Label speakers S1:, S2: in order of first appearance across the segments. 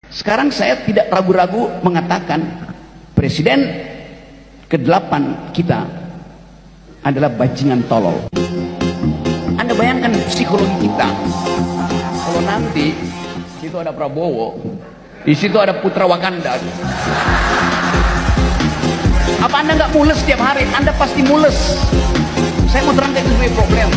S1: Sekarang saya tidak ragu-ragu mengatakan Presiden ke-8 kita adalah bajingan tolol. Anda bayangkan psikologi kita. Kalau nanti situ ada Prabowo, di situ ada Putra Wakanda. Apa Anda nggak mules setiap hari? Anda pasti mules. Saya mau terangkan itu sebagai problem.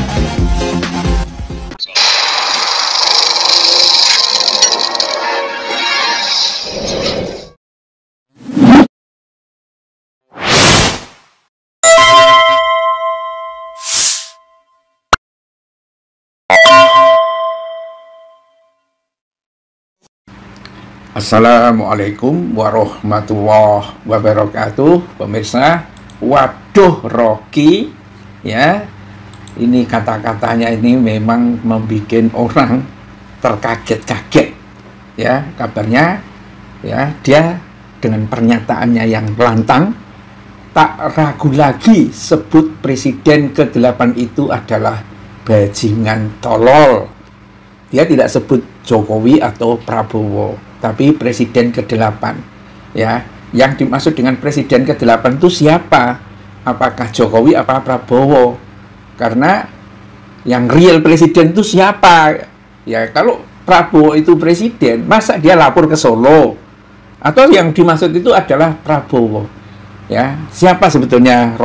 S2: Assalamualaikum warahmatullahi wabarakatuh. Pemirsa, waduh Rocky, ya, ini kata-katanya ini memang membuat orang terkaget-kaget, ya. Kabarnya, ya, dia dengan pernyataannya yang lantang, tak ragu lagi sebut Presiden ke-8 itu adalah bajingan tolol. Dia tidak sebut Jokowi atau Prabowo, tapi Presiden ke-8, ya. Yang dimaksud dengan Presiden ke-8 itu siapa? Apakah Jokowi apa Prabowo? Karena yang real Presiden itu siapa? Ya, kalau Prabowo itu Presiden, masa dia lapor ke Solo? Atau yang dimaksud itu adalah Prabowo? Ya, siapa sebetulnya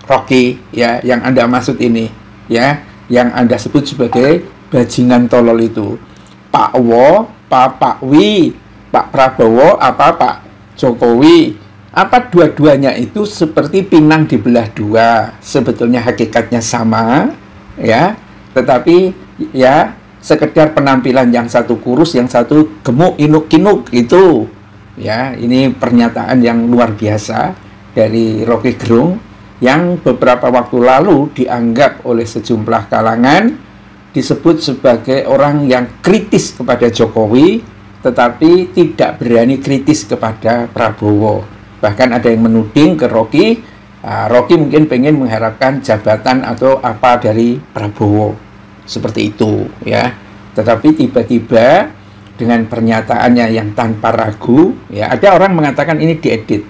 S2: Rocky, ya, yang Anda maksud ini, ya, yang Anda sebut sebagai bajingan tolol itu? Pak Wo, Pak Wi, Pak Prabowo, apa Pak Jokowi? Apa dua-duanya itu seperti pinang dibelah dua? Sebetulnya hakikatnya sama, ya, tetapi ya sekedar penampilan, yang satu kurus, yang satu gemuk, inuk-inuk itu. Ya, ini pernyataan yang luar biasa dari Rocky Gerung yang beberapa waktu lalu dianggap oleh sejumlah kalangan disebut sebagai orang yang kritis kepada Jokowi, tetapi tidak berani kritis kepada Prabowo. Bahkan ada yang menuding ke Rocky, Rocky mungkin pengen mengharapkan jabatan atau apa dari Prabowo. Seperti itu, ya. Tetapi tiba-tiba dengan pernyataannya yang tanpa ragu, ya, ada orang mengatakan ini diedit.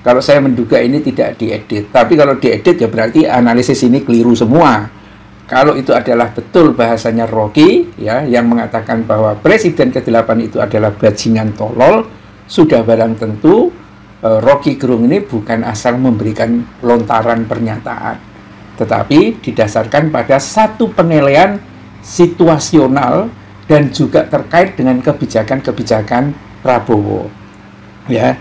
S2: Kalau saya menduga ini tidak diedit, tapi kalau diedit ya berarti analisis ini keliru semua. Kalau itu adalah betul bahasanya Rocky, ya, yang mengatakan bahwa Presiden ke-8 itu adalah bajingan tolol, sudah barang tentu Rocky Gerung ini bukan asal memberikan lontaran pernyataan, tetapi didasarkan pada satu penilaian situasional dan juga terkait dengan kebijakan-kebijakan Prabowo, ya,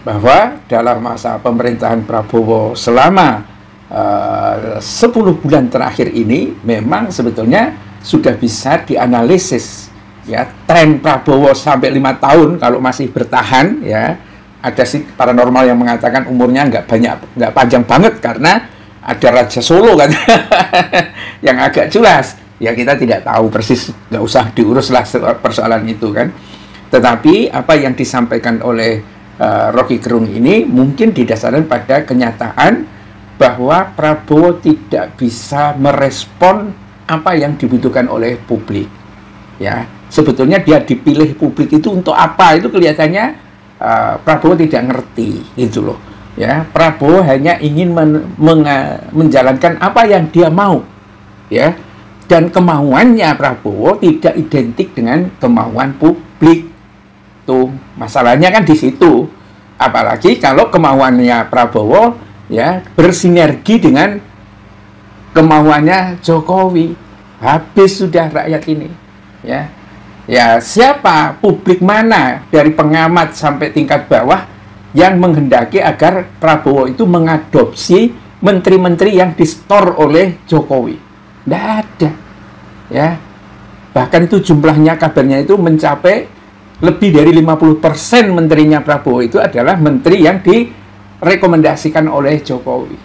S2: bahwa dalam masa pemerintahan Prabowo selama 10 bulan terakhir ini memang sebetulnya sudah bisa dianalisis, ya, tren Prabowo sampai 5 tahun kalau masih bertahan, ya. Ada sih paranormal yang mengatakan umurnya nggak panjang banget karena ada Raja Solo kan yang agak jelas, ya, kita tidak tahu persis, nggak usah diuruslah persoalan itu kan. Tetapi apa yang disampaikan oleh Rocky Gerung ini mungkin didasarkan pada kenyataan bahwa Prabowo tidak bisa merespon apa yang dibutuhkan oleh publik, ya. Sebetulnya dia dipilih publik itu untuk apa? Itu kelihatannya Prabowo tidak ngerti, gitu loh, ya. Prabowo hanya ingin menjalankan apa yang dia mau, ya. Dan kemauannya Prabowo tidak identik dengan kemauan publik. Tuh, masalahnya kan di situ. Apalagi kalau kemauannya Prabowo, ya, bersinergi dengan kemauannya Jokowi, habis sudah rakyat ini, ya. Ya, siapa, publik mana dari pengamat sampai tingkat bawah yang menghendaki agar Prabowo itu mengadopsi menteri-menteri yang distor oleh Jokowi? Tidak ada, ya. Bahkan itu jumlahnya kabarnya itu mencapai lebih dari 50% menterinya Prabowo itu adalah menteri yang direkomendasikan oleh Jokowi.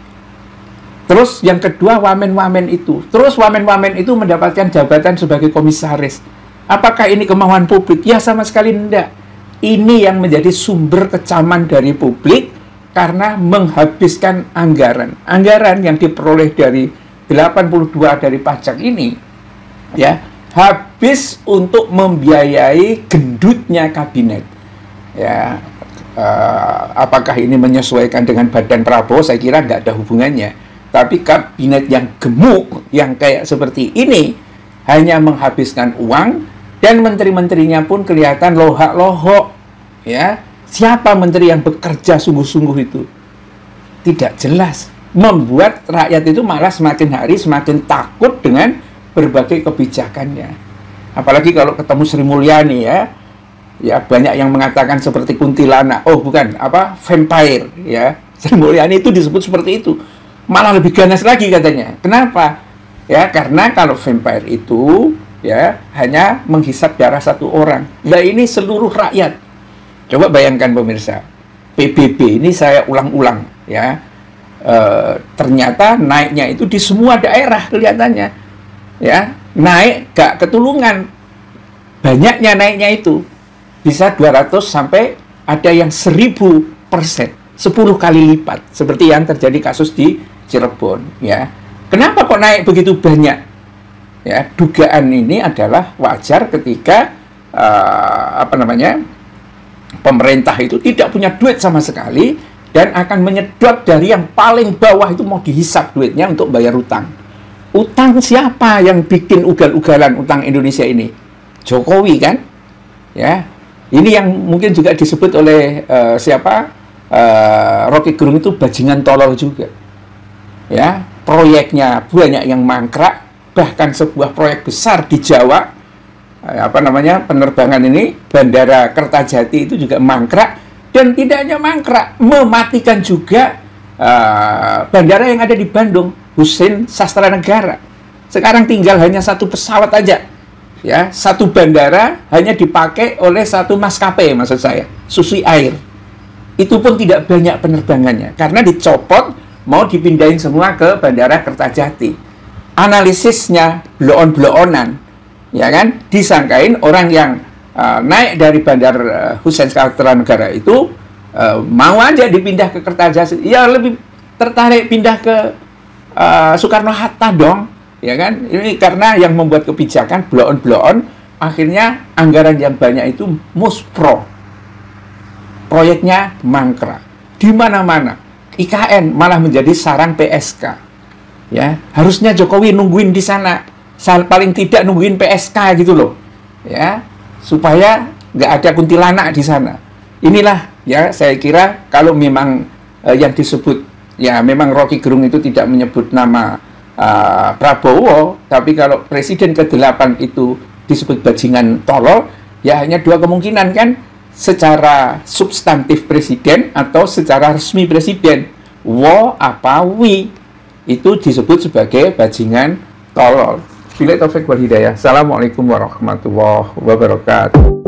S2: Terus yang kedua, wamen-wamen itu. Terus wamen-wamen itu mendapatkan jabatan sebagai komisaris. Apakah ini kemauan publik? Ya, sama sekali tidak. Ini yang menjadi sumber kecaman dari publik karena menghabiskan anggaran. Anggaran yang diperoleh dari 82 dari pajak ini, ya, habis untuk membiayai gendutnya kabinet. Ya, apakah ini menyesuaikan dengan badan Prabowo? Saya kira nggak ada hubungannya. Tapi kabinet yang gemuk, yang kayak seperti ini, hanya menghabiskan uang, dan menteri-menterinya pun kelihatan lohak-lohok. Ya, siapa menteri yang bekerja sungguh-sungguh itu? Tidak jelas. Membuat rakyat itu malah semakin hari semakin takut dengan berbagai kebijakannya. Apalagi kalau ketemu Sri Mulyani, ya banyak yang mengatakan seperti kuntilanak. Oh bukan, vampire, ya. Sri Mulyani itu disebut seperti itu. Malah lebih ganas lagi katanya. Kenapa? Ya karena kalau vampire itu ya hanya menghisap darah satu orang. Nah ini seluruh rakyat. Coba bayangkan pemirsa, PBB ini saya ulang-ulang ya. Ternyata naiknya itu di semua daerah kelihatannya. Ya, naik gak ketulungan. Banyaknya naiknya itu bisa 200 sampai ada yang 1000%, 10 kali lipat seperti yang terjadi kasus di Cirebon, ya. Kenapa kok naik begitu banyak? Ya, dugaan ini adalah wajar ketika pemerintah itu tidak punya duit sama sekali dan akan menyedot dari yang paling bawah itu mau dihisap duitnya untuk bayar utang. Utang siapa yang bikin ugal-ugalan utang Indonesia ini? Jokowi kan? Ya. Ini yang mungkin juga disebut oleh Rocky Gerung itu bajingan tolol juga. Ya, proyeknya banyak yang mangkrak, bahkan sebuah proyek besar di Jawa, penerbangan ini, Bandara Kertajati itu juga mangkrak, dan tidak hanya mangkrak, mematikan juga bandara yang ada di Bandung, Hussein Sastranegara. Sekarang tinggal hanya satu pesawat aja. Ya, satu bandara hanya dipakai oleh satu maskapai, maksud saya, Susi Air. Itu pun tidak banyak penerbangannya, karena dicopot, mau dipindahin semua ke Bandara Kertajati. Analisisnya bloon-bloonan, ya kan? Disangkain orang yang naik dari Bandar Hussein Sastranegara itu mau aja dipindah ke Kertajati. Ya lebih tertarik pindah ke Soekarno-Hatta dong, ya kan? Ini karena yang membuat kebijakan bloon-bloon, akhirnya anggaran yang banyak itu muspro. Proyeknya mangkrak di mana-mana. IKN malah menjadi sarang PSK. Ya, harusnya Jokowi nungguin di sana, paling tidak nungguin PSK gitu loh, ya, supaya nggak ada kuntilanak di sana. Inilah ya, saya kira kalau memang yang disebut, ya memang Rocky Gerung itu tidak menyebut nama Prabowo, tapi kalau Presiden ke-8 itu disebut bajingan tolol, ya hanya dua kemungkinan kan, secara substantif presiden atau secara resmi presiden. Wo apa wi itu disebut sebagai bajingan tolol. Billahi taufik wal hidayah. Assalamualaikum warahmatullahi wabarakatuh.